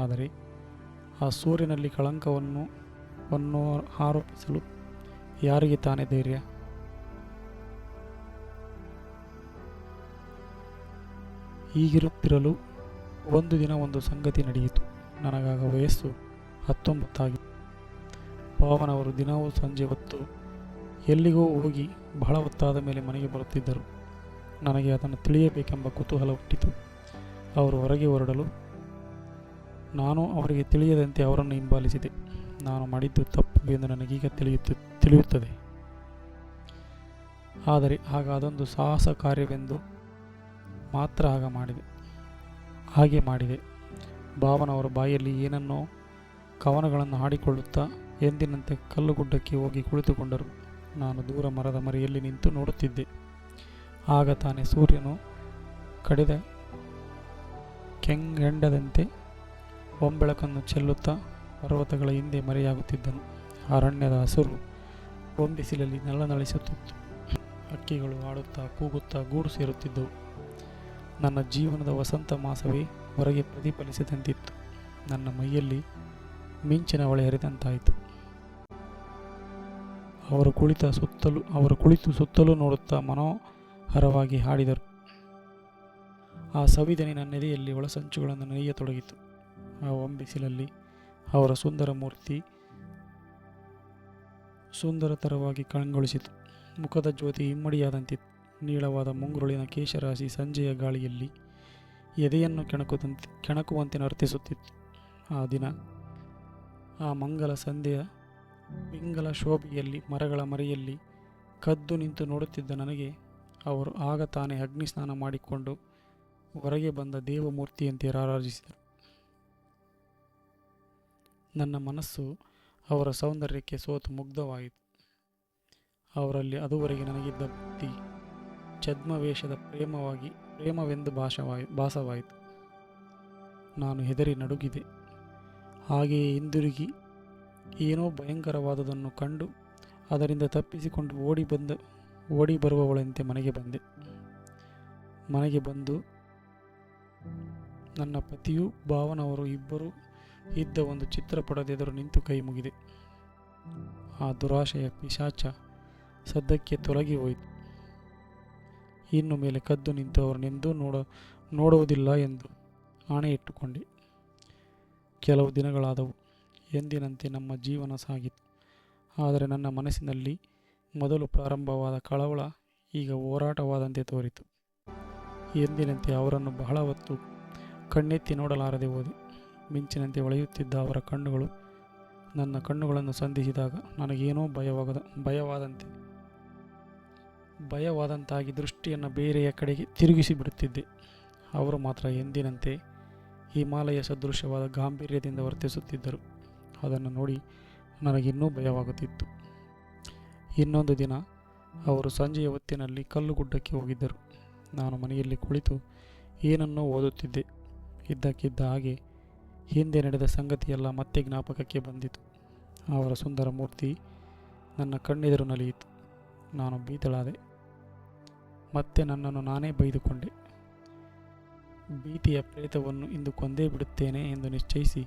ಆದರೆ ಆ ಸೂರ್ಯನಲ್ಲಿ ಕಳಂಕವನ್ನು ಆರೋಪಿಸಲು ಯಾರಿಗೆ ತಾನೇ ಧೈರ್ಯ? ಹೀಗಿರುತ್ತಿರಲು ಒಂದು ದಿನ ಒಂದು ಸಂಗತಿ ನಡೆಯಿತು. ನನಗಾಗ ವಯಸ್ಸು 19 ಆಗಿತ್ತು. ಭಾವನವರು ದಿನವೂ ಸಂಜೆ ಹೊತ್ತು ಎಲ್ಲಿಗೋ ಹೋಗಿ ಬಹಳ ಹೊತ್ತಾದ ಮೇಲೆ ಮನೆಗೆ ಬರುತ್ತಿದ್ದರು. ನನಗೆ ಅದನ್ನು ತಿಳಿಯಬೇಕೆಂಬ ಕುತೂಹಲ ಹುಟ್ಟಿತು. ಅವರು ಹೊರಗೆ ಹೊರಡಲು ನಾನು ಅವರಿಗೆ ತಿಳಿಯದಂತೆ ಅವರನ್ನು ಹಿಂಬಾಲಿಸಿದೆ. ನಾನು ಮಾಡಿದ್ದು ತಪ್ಪು ಎಂದು ನನಗೀಗ ತಿಳಿಯುತ್ತದೆ. ಆದರೆ ಆಗ ಅದೊಂದು ಸಾಹಸ ಕಾರ್ಯವೆಂದು ಮಾತ್ರ ಹಾಗೆ ಮಾಡಿದೆ. ಭಾವನವರ ಬಾಯಲ್ಲಿ ಏನನ್ನೋ ಕವನಗಳನ್ನು ಹಾಡಿಕೊಳ್ಳುತ್ತಾ ಎಂದಿನಂತೆ ಕಲ್ಲುಗುಡ್ಡಕ್ಕೆ ಹೋಗಿ ಕುಳಿತುಕೊಂಡರು. ನಾನು ದೂರ ಮರದ ಮರೆಯಲ್ಲಿ ನಿಂತು ನೋಡುತ್ತಿದ್ದೆ. ಆಗ ತಾನೇ ಸೂರ್ಯನು ಕಡಿದ ಕೆಂಗೆಂಡದಂತೆ ಒಂಬೆಳಕನ್ನು ಚೆಲ್ಲುತ್ತಾ ಪರ್ವತಗಳ ಹಿಂದೆ ಮರೆಯಾಗುತ್ತಿದ್ದನು. ಅರಣ್ಯದ ಹಸುರು ಹೊಂಬಿಸಿಲಲ್ಲಿ ನಳನಳಿಸುತ್ತಿತ್ತು. ಹಕ್ಕಿಗಳು ಹಾಡುತ್ತಾ ಕೂಗುತ್ತಾ ಗೂಡು ಸೇರುತ್ತಿದ್ದವು. ನನ್ನ ಜೀವನದ ವಸಂತ ಮಾಸವೇ ಹೊರಗೆ ಪ್ರತಿಫಲಿಸಿದಂತಿತ್ತು. ನನ್ನ ಮೈಯಲ್ಲಿ ಮಿಂಚಿನ ಹೊಳೆ ಹರಿದಂತಾಯಿತು. ಅವರು ಕುಳಿತು ಸುತ್ತಲೂ ನೋಡುತ್ತಾ ಮನೋಹರವಾಗಿ ಹಾಡಿದರು. ಆ ಸವಿದನೆ ನನ್ನೆದೆಯಲ್ಲಿ ಒಳಸಂಚುಗಳನ್ನು ನೆನೆಯತೊಡಗಿತು. ಆ ಹೊಂಬಿಸಿಲಲ್ಲಿ ಅವರ ಸುಂದರ ಮೂರ್ತಿ ಸುಂದರತರವಾಗಿ ಕಂಗೊಳಿಸಿತು. ಮುಖದ ಜ್ಯೋತಿ ಇಮ್ಮಡಿಯಾದಂತಿತ್ತು. ನೀಳವಾದ ಮುಂಗುರುಳಿನ ಕೇಶರಾಶಿ ಸಂಜೆಯ ಗಾಳಿಯಲ್ಲಿ ಎದೆಯನ್ನು ಕೆಣಕುವಂತೆ ನರ್ತಿಸುತ್ತಿತ್ತು. ಆ ದಿನ ಆ ಮಂಗಲ ಸಂಧ್ಯೆಯ ಪಿಂಗಲ ಶೋಭೆಯಲ್ಲಿ ಮರಗಳ ಮರೆಯಲ್ಲಿ ಕದ್ದು ನಿಂತು ನೋಡುತ್ತಿದ್ದ ನನಗೆ ಅವರು ಆಗ ತಾನೇ ಅಗ್ನಿ ಸ್ನಾನ ಮಾಡಿಕೊಂಡು ಹೊರಗೆ ಬಂದ ದೇವಮೂರ್ತಿಯಂತೆ ರಾರಾಜಿಸಿದರು. ನನ್ನ ಮನಸ್ಸು ಅವರ ಸೌಂದರ್ಯಕ್ಕೆ ಸೋತು ಮುಗ್ಧವಾಯಿತು. ಅವರಲ್ಲಿ ಅದುವರೆಗೆ ನನಗಿದ್ದ ಭಕ್ತಿ ಛದ್ಮವೇಷದ ಪ್ರೇಮವೆಂದು ಭಾಸವಾಯಿತು. ನಾನು ಹೆದರಿ ನಡುಗಿದೆ. ಹಾಗೆಯೇ ಹಿಂದಿರುಗಿ ಏನೋ ಭಯಂಕರವಾದುದನ್ನು ಕಂಡು ಅದರಿಂದ ತಪ್ಪಿಸಿಕೊಂಡು ಓಡಿ ಬರುವವಳಂತೆ ಮನೆಗೆ ಬಂದು ನನ್ನ ಪತಿಯೂ ಭಾವನವರು ಇಬ್ಬರೂ ಇದ್ದ ಒಂದು ಚಿತ್ರಪಟದೆದುರು ನಿಂತು ಕೈ ಮುಗಿದೆ. ಆ ದುರಾಶೆಯ ಪಿಶಾಚ ಸದ್ಯಕ್ಕೆ ತೊಲಗಿ ಹೋಯಿತು. ಇನ್ನು ಮೇಲೆ ಕದ್ದು ನಿಂತು ಅವರನ್ನೆಂದೂ ನೋಡುವುದಿಲ್ಲ ಎಂದು ಆಣೆ ಇಟ್ಟುಕೊಂಡೆ. ಕೆಲವು ದಿನಗಳಾದವು. ಎಂದಿನಂತೆ ನಮ್ಮ ಜೀವನ ಸಾಗಿತು. ಆದರೆ ನನ್ನ ಮನಸ್ಸಿನಲ್ಲಿ ಮೊದಲು ಪ್ರಾರಂಭವಾದ ಕಳವಳ ಈಗ ಹೋರಾಟವಾದಂತೆ ತೋರಿತು. ಎಂದಿನಂತೆ ಅವರನ್ನು ಬಹಳ ಹೊತ್ತು ಕಣ್ಣೆತ್ತಿ ನೋಡಲಾರದೆ ಹೋದೆ. ಮಿಂಚಿನಂತೆ ಹೊಳೆಯುತ್ತಿದ್ದ ಅವರ ಕಣ್ಣುಗಳು ನನ್ನ ಕಣ್ಣುಗಳನ್ನು ಸಂಧಿಸಿದಾಗ ನನಗೇನೋ ಭಯವಾದಂತಾಗಿ ದೃಷ್ಟಿಯನ್ನು ಬೇರೆಯ ಕಡೆಗೆ ತಿರುಗಿಸಿ ಬಿಡುತ್ತಿದ್ದೆ. ಅವರು ಮಾತ್ರ ಎಂದಿನಂತೆ ಹಿಮಾಲಯ ಸದೃಶವಾದ ಗಾಂಭೀರ್ಯದಿಂದ ವರ್ತಿಸುತ್ತಿದ್ದರು. ಅದನ್ನು ನೋಡಿ ನನಗಿನ್ನೂ ಭಯವಾಗುತ್ತಿತ್ತು. ಇನ್ನೊಂದು ದಿನ ಅವರು ಸಂಜೆಯ ಹೊತ್ತಿನಲ್ಲಿ ಕಲ್ಲುಗುಡ್ಡಕ್ಕೆ ಹೋಗಿದ್ದರು. ನಾನು ಮನೆಯಲ್ಲಿ ಕುಳಿತು ಏನನ್ನೋ ಓದುತ್ತಿದ್ದೆ. ಇದ್ದಕ್ಕಿದ್ದ ಹಾಗೆ ಹಿಂದೆ ನಡೆದ ಸಂಗತಿಯೆಲ್ಲ ಮತ್ತೆ ಜ್ಞಾಪಕಕ್ಕೆ ಬಂದಿತು. ಅವರ ಸುಂದರ ಮೂರ್ತಿ ನನ್ನ ಕಣ್ಣೆದುರು ನಲಿಯಿತು. ನಾನು ಭೀತಳಾದೆ. ಮತ್ತೆ ನನ್ನನ್ನು ನಾನೇ ಬೈದುಕೊಂಡೆ. ಭೀತಿಯ ಪ್ರೇತವನ್ನು ಇಂದು ಕೊಂದೇ ಬಿಡುತ್ತೇನೆ ಎಂದು ನಿಶ್ಚಯಿಸಿ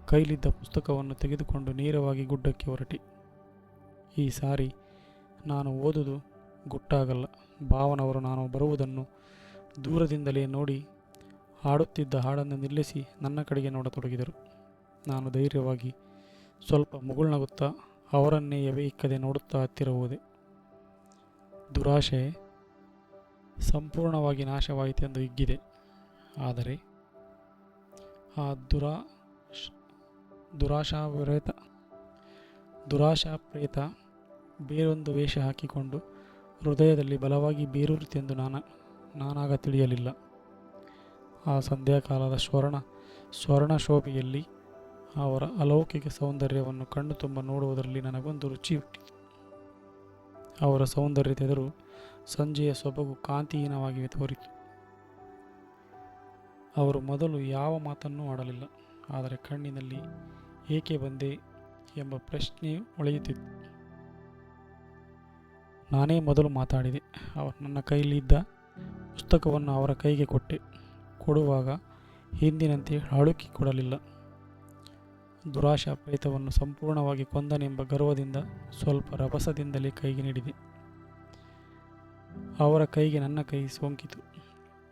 ಕೈಲಿದ್ದ ಪುಸ್ತಕವನ್ನು ತೆಗೆದುಕೊಂಡು ನೇರವಾಗಿ ಗುಡ್ಡಕ್ಕೆ ಹೊರಟೆ. ಈ ಸಾರಿ ನಾನು ಓದುವುದು ಗುಟ್ಟಾಗಲ್ಲ. ಭಾವನವರು ನಾನು ಬರುವುದನ್ನು ದೂರದಿಂದಲೇ ನೋಡಿ ಹಾಡುತ್ತಿದ್ದ ಹಾಡನ್ನು ನಿಲ್ಲಿಸಿ ನನ್ನ ಕಡೆಗೆ ನೋಡತೊಡಗಿದರು. ನಾನು ಧೈರ್ಯವಾಗಿ ಸ್ವಲ್ಪ ಮುಗುಳ್ನಗುತ್ತಾ ಅವರನ್ನೇ ಎವೆ ಇಕ್ಕದೆ ನೋಡುತ್ತಾ ಹತ್ತಿರ ಹೋದೆ. ದುರಾಶೆ ಸಂಪೂರ್ಣವಾಗಿ ನಾಶವಾಯಿತೆಂದು ಹಿಗ್ಗಿದೆ. ಆದರೆ ಆ ದುರಾಶಾಪ್ರೇತ ಬೇರೊಂದು ವೇಷ ಹಾಕಿಕೊಂಡು ಹೃದಯದಲ್ಲಿ ಬಲವಾಗಿ ಬೇರೂರಿತೆಂದು ನಾನಾಗ ತಿಳಿಯಲಿಲ್ಲ. ಆ ಸಂಧ್ಯಾಕಾಲದ ಸ್ವರ್ಣ ಶೋಭೆಯಲ್ಲಿ ಅವರ ಅಲೌಕಿಕ ಸೌಂದರ್ಯವನ್ನು ಕಣ್ಣು ತುಂಬ ನೋಡುವುದರಲ್ಲಿ ನನಗೊಂದು ರುಚಿ ಹುಟ್ಟಿತು. ಅವರ ಸೌಂದರ್ಯತೆದರು ಸಂಜೆಯ ಸೊಬಗು ಕಾಂತಿಹೀನವಾಗಿ ತೋರಿತು. ಅವರು ಮೊದಲು ಯಾವ ಮಾತನ್ನೂ ಆಡಲಿಲ್ಲ. ಆದರೆ ಕಣ್ಣಿನಲ್ಲಿ ಏಕೆ ಬಂದೆ ಎಂಬ ಪ್ರಶ್ನೆಯು ಹೊಳೆಯುತ್ತಿತ್ತು. ನಾನೇ ಮೊದಲು ಮಾತಾಡಿದೆ. ನನ್ನ ಕೈಲಿದ್ದ ಪುಸ್ತಕವನ್ನು ಅವರ ಕೈಗೆ ಕೊಟ್ಟೆ. ಕೊಡುವಾಗ ಹಿಂದಿನಂತೆ ಅಳುಕಿ ಕೊಡಲಿಲ್ಲ. ದುರಾಶಾ ಪ್ರೇತವನ್ನು ಸಂಪೂರ್ಣವಾಗಿ ಕೊಂದನೆಂಬ ಗರ್ವದಿಂದ ಸ್ವಲ್ಪ ರಭಸದಿಂದಲೇ ಕೈಗೆ ನೀಡಿದೆ. ಅವರ ಕೈಗೆ ನನ್ನ ಕೈ ಸೋಂಕಿತು.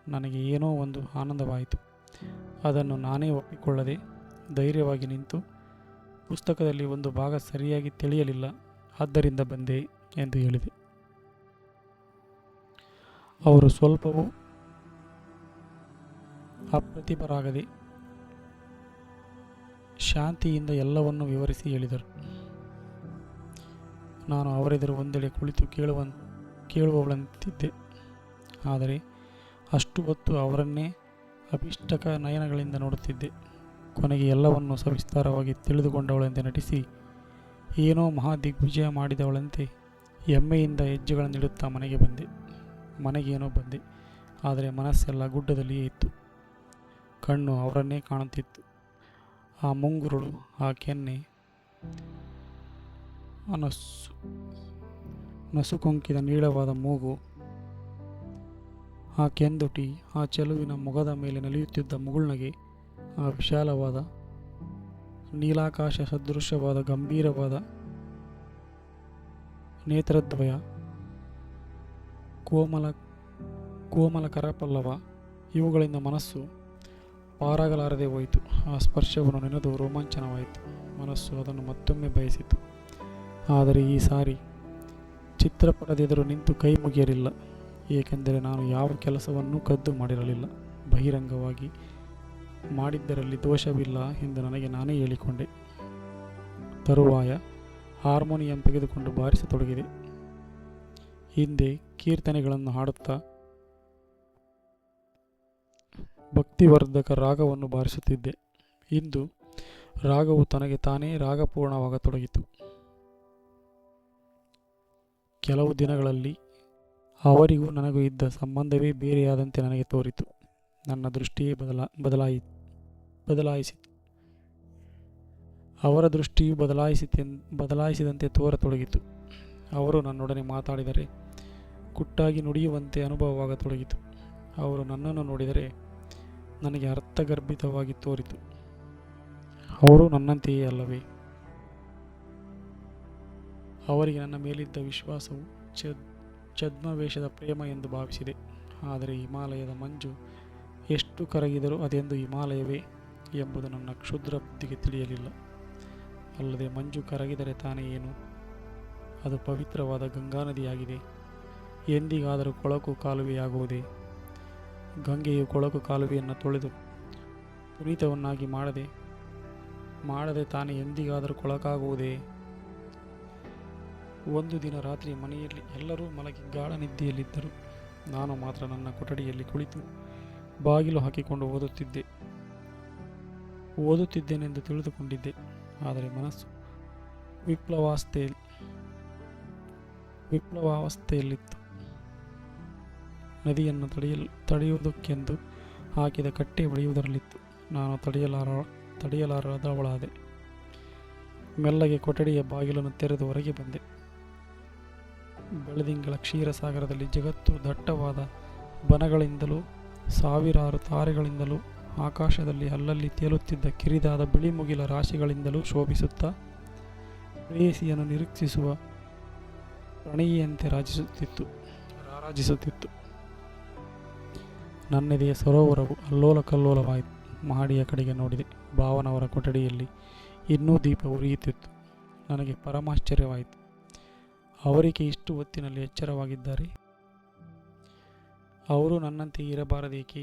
ನನಗೆ ಏನೋ ಒಂದು ಆನಂದವಾಯಿತು. ಅದನ್ನು ನಾನೇ ಒಪ್ಪಿಕೊಳ್ಳದೆ ಧೈರ್ಯವಾಗಿ ನಿಂತು, ಪುಸ್ತಕದಲ್ಲಿ ಒಂದು ಭಾಗ ಸರಿಯಾಗಿ ತಿಳಿಯಲಿಲ್ಲ, ಆದ್ದರಿಂದ ಬಂದೆ ಎಂದು ಹೇಳಿದೆ. ಅವರು ಸ್ವಲ್ಪವೂ ಅಪ್ರತಿಭರಾಗದೆ ಶಾಂತಿಯಿಂದ ಎಲ್ಲವನ್ನೂ ವಿವರಿಸಿ ಹೇಳಿದರು. ನಾನು ಅವರೆದುರು ಒಂದೆಡೆ ಕುಳಿತು ಕೇಳುವವಳಂತಿದ್ದೆ. ಆದರೆ ಅಷ್ಟು ಹೊತ್ತು ಅವರನ್ನೇ ಅಭಿಷ್ಟಕ ನಯನಗಳಿಂದ ನೋಡುತ್ತಿದ್ದೆ. ಕೊನೆಗೆ ಎಲ್ಲವನ್ನೂ ಸವಿಸ್ತಾರವಾಗಿ ತಿಳಿದುಕೊಂಡವಳಂತೆ ನಟಿಸಿ ಏನೋ ಮಹಾದಿಗ್ವಿಜಯ ಮಾಡಿದವಳಂತೆ ಹೆಮ್ಮೆಯಿಂದ ಹೆಜ್ಜೆಗಳನ್ನಿಡುತ್ತಾ ಮನೆಗೇನೋ ಬಂದೆ. ಆದರೆ ಮನಸ್ಸೆಲ್ಲ ಗುಡ್ಡದಲ್ಲಿಯೇ ಇತ್ತು. ಕಣ್ಣು ಅವರನ್ನೇ ಕಾಣುತ್ತಿತ್ತು. ಆ ಮುಂಗುರುಳು, ಆ ಕೆನ್ನೆ, ನಸುಕೊಂಕಿದ ನೀಳವಾದ ಮೂಗು, ಆ ಕೆಂದುಟಿ, ಆ ಚೆಲುವಿನ ಮೊಗದ ಮೇಲೆ ನಲಿಯುತ್ತಿದ್ದ ಮುಗುಳ್ನಗೆ, ಆ ವಿಶಾಲವಾದ ನೀಲಾಕಾಶ ಸದೃಶವಾದ ಗಂಭೀರವಾದ ನೇತ್ರದ್ವಯ, ಕೋಮಲ ಕರಪಲ್ಲವ, ಇವುಗಳಿಂದ ಮನಸ್ಸು ಪಾರಾಗಲಾರದೆ ಹೋಯಿತು. ಆ ಸ್ಪರ್ಶವನ್ನು ನೆನೆದು ರೋಮಾಂಚನವಾಯಿತು. ಮನಸ್ಸು ಅದನ್ನು ಮತ್ತೊಮ್ಮೆ ಬಯಸಿತು. ಆದರೆ ಈ ಸಾರಿ ಚಿತ್ರಪಟದೆದುರು ನಿಂತು ಕೈ ಮುಗಿಯಲಿಲ್ಲ. ಏಕೆಂದರೆ ನಾನು ಯಾವ ಕೆಲಸವನ್ನೂ ಕದ್ದು ಮಾಡಿರಲಿಲ್ಲ. ಬಹಿರಂಗವಾಗಿ ಮಾಡಿದ್ದರಲ್ಲಿ ದೋಷವಿಲ್ಲ ಎಂದು ನನಗೆ ನಾನೇ ಹೇಳಿಕೊಂಡೆ. ತರುವಾಯ ಹಾರ್ಮೋನಿಯಂ ತೆಗೆದುಕೊಂಡು ಬಾರಿಸತೊಡಗಿದೆ. ಹಿಂದೆ ಕೀರ್ತನೆಗಳನ್ನು ಹಾಡುತ್ತಾ ಭಕ್ತಿವರ್ಧಕ ರಾಗವನ್ನು ಬಾರಿಸುತ್ತಿದ್ದೆ. ಇಂದು ರಾಗವು ತನಗೆ ತಾನೇ ರಾಗಪೂರ್ಣವಾಗತೊಡಗಿತು. ಕೆಲವು ದಿನಗಳಲ್ಲಿ ಅವರಿಗೂ ನನಗೂ ಇದ್ದ ಸಂಬಂಧವೇ ಬೇರೆಯಾದಂತೆ ನನಗೆ ತೋರಿತು. ನನ್ನ ದೃಷ್ಟಿಯೇ ಬದಲಾಯಿಸಿತು. ಅವರ ದೃಷ್ಟಿಯು ಬದಲಾಯಿಸಿದಂತೆ ತೋರತೊಡಗಿತು. ಅವರು ನನ್ನೊಡನೆ ಮಾತಾಡಿದರೆ ಕುಟ್ಟಾಗಿ ನುಡಿಯುವಂತೆ ಅನುಭವವಾಗತೊಡಗಿತು. ಅವರು ನನ್ನನ್ನು ನೋಡಿದರೆ ನನಗೆ ಅರ್ಥಗರ್ಭಿತವಾಗಿ ತೋರಿತು. ಅವರು ನನ್ನಂತೆಯೇ ಅಲ್ಲವೇ? ಅವರಿಗೆ ನನ್ನ ಮೇಲಿದ್ದ ವಿಶ್ವಾಸವು ಛದ್ಮವೇಷದ ಪ್ರೇಮ ಎಂದು ಭಾವಿಸಿದೆ. ಆದರೆ ಹಿಮಾಲಯದ ಮಂಜು ಎಷ್ಟು ಕರಗಿದರೂ ಅದೆಂದು ಹಿಮಾಲಯವೇ ಎಂಬುದು ನನ್ನ ಕ್ಷುದ್ರ ಬುದ್ಧಿಗೆ ತಿಳಿಯಲಿಲ್ಲ. ಅಲ್ಲದೆ ಮಂಜು ಕರಗಿದರೆ ತಾನೇ ಏನು? ಅದು ಪವಿತ್ರವಾದ ಗಂಗಾನದಿಯಾಗಿದೆ. ಎಂದಿಗಾದರೂ ಕೊಳಕು ಕಾಲುವೆಯಾಗುವುದೇ? ಗಂಗೆಯು ಕೊಳಕು ಕಾಲುವೆಯನ್ನು ತೊಳೆದು ಪುನೀತವನ್ನಾಗಿ ಮಾಡದೆ ತಾನೇ ಎಂದಿಗಾದರೂ ಕೊಳಕಾಗುವುದೇ? ಒಂದು ದಿನ ರಾತ್ರಿ ಮನೆಯಲ್ಲಿ ಎಲ್ಲರೂ ಮಲಗಿ ಗಾಢ ನಿದ್ದೆಯಲ್ಲಿದ್ದರು. ನಾನು ಮಾತ್ರ ನನ್ನ ಕೊಠಡಿಯಲ್ಲಿ ಕುಳಿತು ಬಾಗಿಲು ಹಾಕಿಕೊಂಡು ಓದುತ್ತಿದ್ದೆ. ಓದುತ್ತಿದ್ದೇನೆಂದು ತಿಳಿದುಕೊಂಡಿದ್ದೆ. ಆದರೆ ಮನಸ್ಸು ವಿಪ್ಲವಾವಸ್ಥೆ ವಿಪ್ಲವಾವಸ್ಥೆಯಲ್ಲಿತ್ತು. ನದಿಯನ್ನು ತಡೆಯುವುದಕ್ಕೆಂದು ಹಾಕಿದ ಕಟ್ಟೆ ಬೆಳೆಯುವುದರಲ್ಲಿತ್ತು. ನಾನು ತಡೆಯಲಾರದವಳಾದೆ. ಮೆಲ್ಲಗೆ ಕೊಠಡಿಯ ಬಾಗಿಲನ್ನು ತೆರೆದು ಹೊರಗೆ ಬಂದೆ. ಬೆಳದಿಂಗಳ ಕ್ಷೀರಸಾಗರದಲ್ಲಿ ಜಗತ್ತು ದಟ್ಟವಾದ ಬನಗಳಿಂದಲೂ ಸಾವಿರಾರು ತಾರೆಗಳಿಂದಲೂ ಆಕಾಶದಲ್ಲಿ ಅಲ್ಲಲ್ಲಿ ತೇಲುತ್ತಿದ್ದ ಕಿರಿದಾದ ಬಿಳಿ ಮುಗಿಲ ರಾಶಿಗಳಿಂದಲೂ ಶೋಭಿಸುತ್ತಾ ಪ್ರೇಯಸಿಯನ್ನು ನಿರೀಕ್ಷಿಸುವ ಪ್ರಣಯಿಯಂತೆ ರಾರಾಜಿಸುತ್ತಿತ್ತು. ನನ್ನೆದೆಯ ಸರೋವರವು ಅಲ್ಲೋಲ ಕಲ್ಲೋಲವಾಯಿತು. ಮಹಡಿಯ ಕಡೆಗೆ ನೋಡಿದೆ. ಭಾವನವರ ಕೊಠಡಿಯಲ್ಲಿ ಇನ್ನೂ ದೀಪ ಉರಿಯುತ್ತಿತ್ತು. ನನಗೆ ಪರಮಾಶ್ಚರ್ಯವಾಯಿತು. ಅವರಿಗೆ ಇಷ್ಟು ಹೊತ್ತಿನಲ್ಲಿ ಎಚ್ಚರವಾಗಿದ್ದಾರೆ. ಅವರು ನನ್ನಂತೆ ಇರಬಾರದೇಕೆ?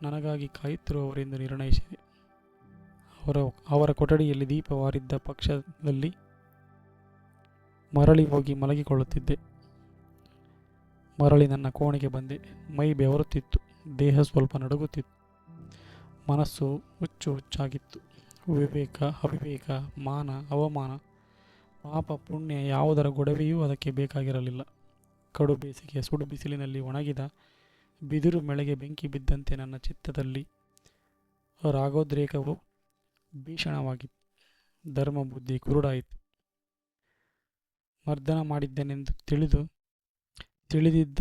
ನನಗಾಗಿ ಕಾಯುತ್ತಿರುವವರೆಂದು ನಿರ್ಣಯಿಸಿದೆ. ಅವರ ಕೊಠಡಿಯಲ್ಲಿ ದೀಪವಾರಿದ್ದ ಪಕ್ಷದಲ್ಲಿ ಮರಳಿ ಹೋಗಿ ಮಲಗಿಕೊಳ್ಳುತ್ತಿದ್ದೆ. ಮರಳಿ ನನ್ನ ಕೋಣೆಗೆ ಬಂದೆ. ಮೈ ಬೆವರುತ್ತಿತ್ತು. ದೇಹ ಸ್ವಲ್ಪ ನಡುಗುತ್ತಿತ್ತು. ಮನಸ್ಸು ಹುಚ್ಚಾಗಿತ್ತು. ವಿವೇಕ, ಅವಿವೇಕ, ಮಾನ, ಅವಮಾನ, ಪಾಪ, ಪುಣ್ಯ ಯಾವುದರ ಗೊಡವೆಯೂ ಅದಕ್ಕೆ ಬೇಕಾಗಿರಲಿಲ್ಲ. ಕಡು ಬೇಸಿಗೆಯ ಸುಡು ಬಿಸಿಲಿನಲ್ಲಿ ಒಣಗಿದ ಬಿದಿರು ಮೆಳೆಗೆ ಬೆಂಕಿ ಬಿದ್ದಂತೆ ನನ್ನ ಚಿತ್ತದಲ್ಲಿ ರಾಗೋದ್ರೇಕವು ಭೀಷಣವಾಗಿತ್ತು. ಧರ್ಮ ಬುದ್ಧಿ ಕುರುಡಾಯಿತು. ಮರ್ದನ ಮಾಡಿದ್ದೇನೆಂದು ತಿಳಿದಿದ್ದ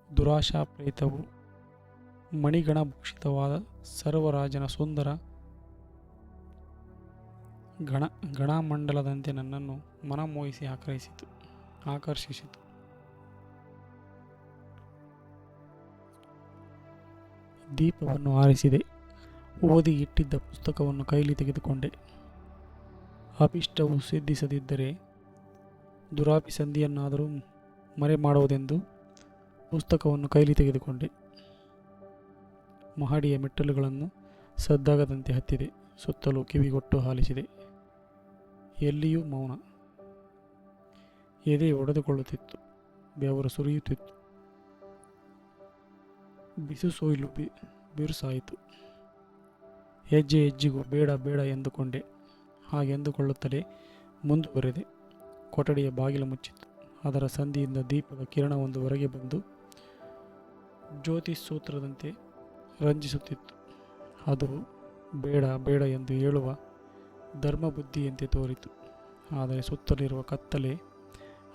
ದುರಾಶಾ ಪ್ರೇತವು ಮಣಿಗಣಭೂಷಿತವಾದ ಸರ್ವರಾಜನ ಸುಂದರ ಗಣಮಂಡಲದಂತೆ ನನ್ನನ್ನು ಮನಮೋಹಿಸಿ ಆಕರ್ಷಿಸಿತು. ದೀಪವನ್ನು ಆರಿಸಿದೆ. ಓದಿ ಇಟ್ಟಿದ್ದ ಪುಸ್ತಕವನ್ನು ಕೈಲಿ ತೆಗೆದುಕೊಂಡೆ. ಅಭಿಷ್ಟವು ಸಿದ್ಧಿಸದಿದ್ದರೆ ದುರಾಭಿಸಂಧಿಯನ್ನಾದರೂ ಮರೆ ಮಾಡುವುದೆಂದು ಪುಸ್ತಕವನ್ನು ಕೈಲಿ ತೆಗೆದುಕೊಂಡೆ. ಮಹಡಿಯ ಮೆಟ್ಟಲುಗಳನ್ನು ಸದ್ದಾಗದಂತೆ ಹತ್ತಿದೆ. ಸುತ್ತಲೂ ಕಿವಿಗೊಟ್ಟು ಆಲಿಸಿದೆ. ಎಲ್ಲಿಯೂ ಮೌನ. ಎದೆ ಒಡೆದುಕೊಳ್ಳುತ್ತಿತ್ತು. ಬೆವರು ಸುರಿಯುತ್ತಿತ್ತು. ಬಿಸು ಸೊಯ್ಲು ಬಿರುಸಾಯಿತು. ಹೆಜ್ಜೆ ಹೆಜ್ಜೆಗೂ ಬೇಡ ಬೇಡ ಎಂದುಕೊಂಡೆ. ಹಾಗೆಂದುಕೊಳ್ಳುತ್ತಲೇ ಮುಂದುವರೆದೆ. ಕೊಠಡಿಯ ಬಾಗಿಲು ಮುಚ್ಚಿತ್ತು. ಅದರ ಸಂದಿಯಿಂದ ದೀಪದ ಕಿರಣವೊಂದು ಹೊರಗೆ ಬಂದು ಜ್ಯೋತಿಸೂತ್ರದಂತೆ ರಂಜಿಸುತ್ತಿತ್ತು. ಅದು ಬೇಡ ಬೇಡ ಎಂದು ಹೇಳುವ ಧರ್ಮಬುದ್ಧಿಯಂತೆ ತೋರಿತು. ಆದರೆ ಸುತ್ತಲಿರುವ ಕತ್ತಲೆ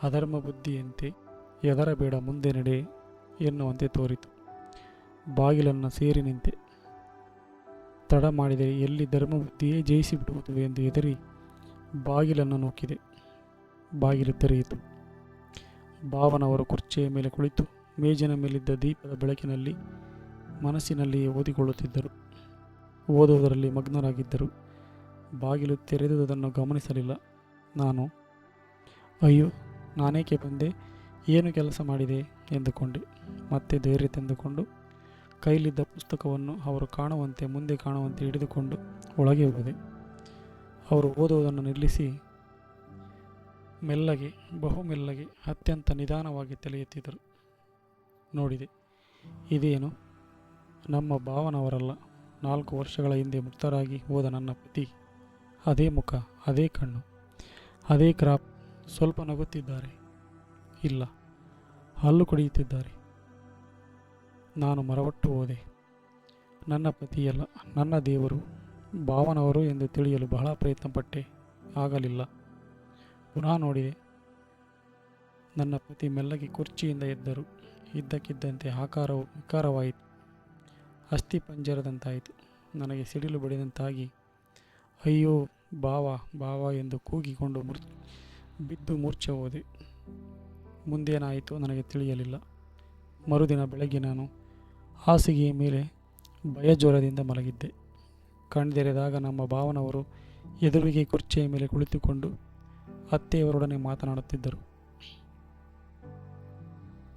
ಅಧರ್ಮ ಬುದ್ಧಿಯಂತೆ ಎದರಬೇಡ ಮುಂದೆ ನಡೆ ಎನ್ನುವಂತೆ ತೋರಿತು. ಬಾಗಿಲನ್ನು ಸೇರಿ ನಿಂತೆ. ತಡ ಮಾಡಿದರೆ ಎಲ್ಲಿ ಧರ್ಮಬುದ್ಧಿಯೇ ಜಯಿಸಿಬಿಡುವುದು ಎಂದು ಹೆದರಿ ಬಾಗಿಲನ್ನು ನೂಕಿದೆ. ಬಾಗಿಲು ತೆರೆಯಿತು. ಭಾವನವರು ಕುರ್ಚಿಯ ಮೇಲೆ ಕುಳಿತು ಮೇಜಿನ ಮೇಲಿದ್ದ ದೀಪದ ಬೆಳಕಿನಲ್ಲಿ ಮನಸ್ಸಿನಲ್ಲಿಯೇ ಓದಿಕೊಳ್ಳುತ್ತಿದ್ದರು. ಓದುವುದರಲ್ಲಿ ಮಗ್ನರಾಗಿದ್ದರು. ಬಾಗಿಲು ತೆರೆದುದನ್ನು ಗಮನಿಸಲಿಲ್ಲ. ನಾನು ಅಯ್ಯೋ, ನಾನೇಕೆ ಬಂದೆ, ಏನು ಕೆಲಸ ಮಾಡಿದೆ ಎಂದುಕೊಂಡೆ. ಮತ್ತೆ ಧೈರ್ಯ ತಂದುಕೊಂಡು ಕೈಲಿದ್ದ ಪುಸ್ತಕವನ್ನು ಅವರು ಕಾಣುವಂತೆ ಮುಂದೆ ಕಾಣುವಂತೆ ಹಿಡಿದುಕೊಂಡು ಒಳಗೆ ಹೋದೆ. ಅವರು ಓದುವುದನ್ನು ನಿಲ್ಲಿಸಿ ಮೆಲ್ಲಗೆ, ಬಹುಮೆಲ್ಲಗೆ, ಅತ್ಯಂತ ನಿಧಾನವಾಗಿ ತಲೆ ಎತ್ತಿದರು. ನೋಡಿದೆ. ಇದೇನು? ನಮ್ಮ ಭಾವನವರಲ್ಲ. 4 ವರ್ಷಗಳ ಹಿಂದೆ ಮುಕ್ತರಾಗಿ ಹೋದ ನನ್ನ ಪತಿ. ಅದೇ ಮುಖ, ಅದೇ ಕಣ್ಣು, ಅದೇ ಕ್ರಾಪ್. ಸ್ವಲ್ಪ ನಗುತ್ತಿದ್ದಾರೆ. ಇಲ್ಲ, ಹಲ್ಲು ಕಡಿಯುತ್ತಿದ್ದಾರೆ. ನಾನು ಮರವಟ್ಟು ಹೋದೆ. ನನ್ನ ಪತಿಯಲ್ಲ, ನನ್ನ ದೇವರು, ಭಾವನವರು ಎಂದು ತಿಳಿಯಲು ಬಹಳ ಪ್ರಯತ್ನಪಟ್ಟೆ. ಆಗಲಿಲ್ಲ. ಪುನಃ ನೋಡಿದೆ. ನನ್ನ ಪತಿ ಮೆಲ್ಲಗೆ ಕುರ್ಚಿಯಿಂದ ಎದ್ದರು. ಇದ್ದಕ್ಕಿದ್ದಂತೆ ಆಕಾರವು ವಿಕಾರವಾಯಿತು. ಅಸ್ಥಿಪಂಜರದಂತಾಯಿತು. ನನಗೆ ಸಿಡಿಲು ಬಡಿದಂತಾಗಿ ಅಯ್ಯೋ ಭಾವ ಭಾವ ಎಂದು ಕೂಗಿಕೊಂಡು ಬಿದ್ದು ಮೂರ್ಛೆ ಹೋದೆ. ಮುಂದೇನಾಯಿತು ನನಗೆ ತಿಳಿಯಲಿಲ್ಲ. ಮರುದಿನ ಬೆಳಗ್ಗೆ ನಾನು ಹಾಸಿಗೆಯ ಮೇಲೆ ಭಯಜ್ವರದಿಂದ ಮಲಗಿದ್ದೆ. ಕಣ್ದೆರೆದಾಗ ನಮ್ಮ ಭಾವನವರು ಎದುರಿಗೆ ಕುರ್ಚಿಯ ಮೇಲೆ ಕುಳಿತುಕೊಂಡು ಅತ್ತೆಯವರೊಡನೆ ಮಾತನಾಡುತ್ತಿದ್ದರು.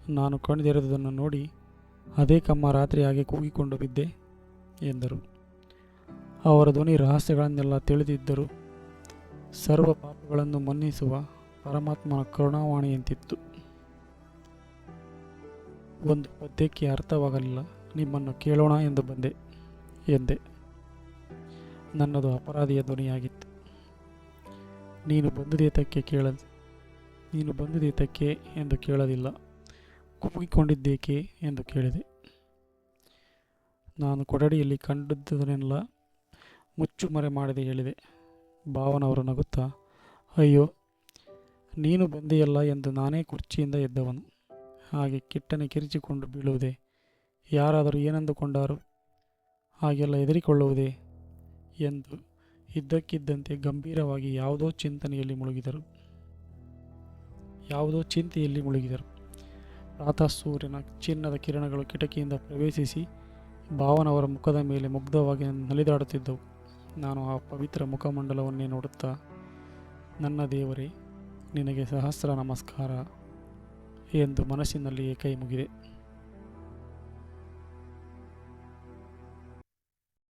ನಾನು ಕಣ್ದೆರೆದುದನ್ನು ನೋಡಿ ಅದೇ ಕಮ್ಮ ರಾತ್ರಿ ಹಾಗೆ ಕೂಗಿಕೊಂಡು ಬಿದ್ದೆ ಎಂದರು. ಅವರ ಧ್ವನಿ ರಹಸ್ಯಗಳನ್ನೆಲ್ಲ ತಿಳಿದಿದ್ದರು. ಸರ್ವ ಪಾಪಗಳನ್ನು ಮನ್ನಿಸುವ ಪರಮಾತ್ಮನ ಕರುಣಾವಾಣಿಯಂತಿತ್ತು. ಒಂದು ಪದ್ಯಕ್ಕೆ ಅರ್ಥವಾಗಲಿಲ್ಲ. ನಿಮ್ಮನ್ನು ಕೇಳೋಣ ಎಂದು ಬಂದೆ ಎಂದೆ. ನನ್ನದು ಅಪರಾಧಿಯ ಧ್ವನಿಯಾಗಿತ್ತು. ನೀನು ಬಂದುದೇತಕ್ಕೆ ಎಂದು ಕೇಳಲಿಲ್ಲ, ಕುಮ್ಮುಕೊಂಡಿದ್ದೇಕೆ ಎಂದು ಕೇಳಿದೆ. ನಾನು ಕೊಠಡಿಯಲ್ಲಿ ಕಂಡದ್ದನ್ನೆಲ್ಲ ಮುಚ್ಚುಮರೆ ಮಾಡದೆ ಹೇಳಿದೆ. ಭಾವನವರು ನಗುತ್ತಾ, ಅಯ್ಯೋ, ನೀನು ಬಂದೆಯಲ್ಲ ಎಂದು ನಾನೇ ಕುರ್ಚಿಯಿಂದ ಎದ್ದವನು. ಹಾಗೆ ಕಿಟ್ಟನೆ ಕಿರಿಚಿಕೊಂಡು ಬೀಳುವುದೇ? ಯಾರಾದರೂ ಏನಂದುಕೊಂಡಾರು ಹಾಗೆಲ್ಲ ಹೆದರಿಕೊಳ್ಳುವುದೇ ಎಂದು ಇದ್ದಕ್ಕಿದ್ದಂತೆ ಗಂಭೀರವಾಗಿ ಯಾವುದೋ ಚಿಂತೆಯಲ್ಲಿ ಮುಳುಗಿದರು. ಪ್ರಾತಃ ಸೂರ್ಯನ ಚಿನ್ನದ ಕಿರಣಗಳು ಕಿಟಕಿಯಿಂದ ಪ್ರವೇಶಿಸಿ ಭಾವನವರ ಮುಖದ ಮೇಲೆ ಮುಗ್ಧವಾಗಿ ನಲಿದಾಡುತ್ತಿದ್ದವು. ನಾನು ಆ ಪವಿತ್ರ ಮುಖಮಂಡಲವನ್ನೇ ನೋಡುತ್ತಾ, ನನ್ನ ದೇವರೇ, ನಿನಗೆ ಸಹಸ್ರ ನಮಸ್ಕಾರ ಎಂದು ಮನಸ್ಸಿನಲ್ಲಿಯೇ ಕೈ ಮುಗಿದೆ.